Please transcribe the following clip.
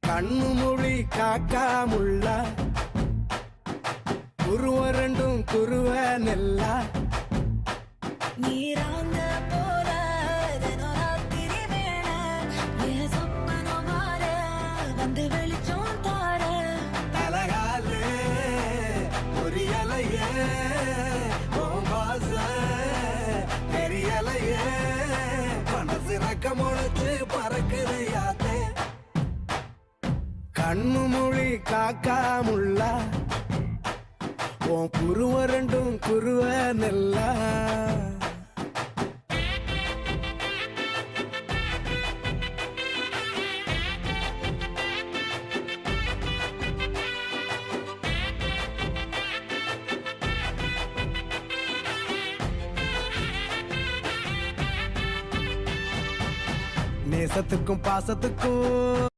கண்ணு மொழி காக்காமுள்ள குருவ ரெண்டும் குருவ நெல்லா நீராங்க போல தினராத்திரி வேண என் சொப்பனம் மாற வந்து வெளிச்சம் தார தலகாலே பொரியலையே ஓம்பாச பெரியலையே மனசு ரக்க முளைச்சு பறக்குது யாத்தே கண்ணு மொழி காக்காமுள்ள உன் குருவ ரெண்டும் குருவ நெல்லா நேசத்துக்கும் பாசத்துக்கும்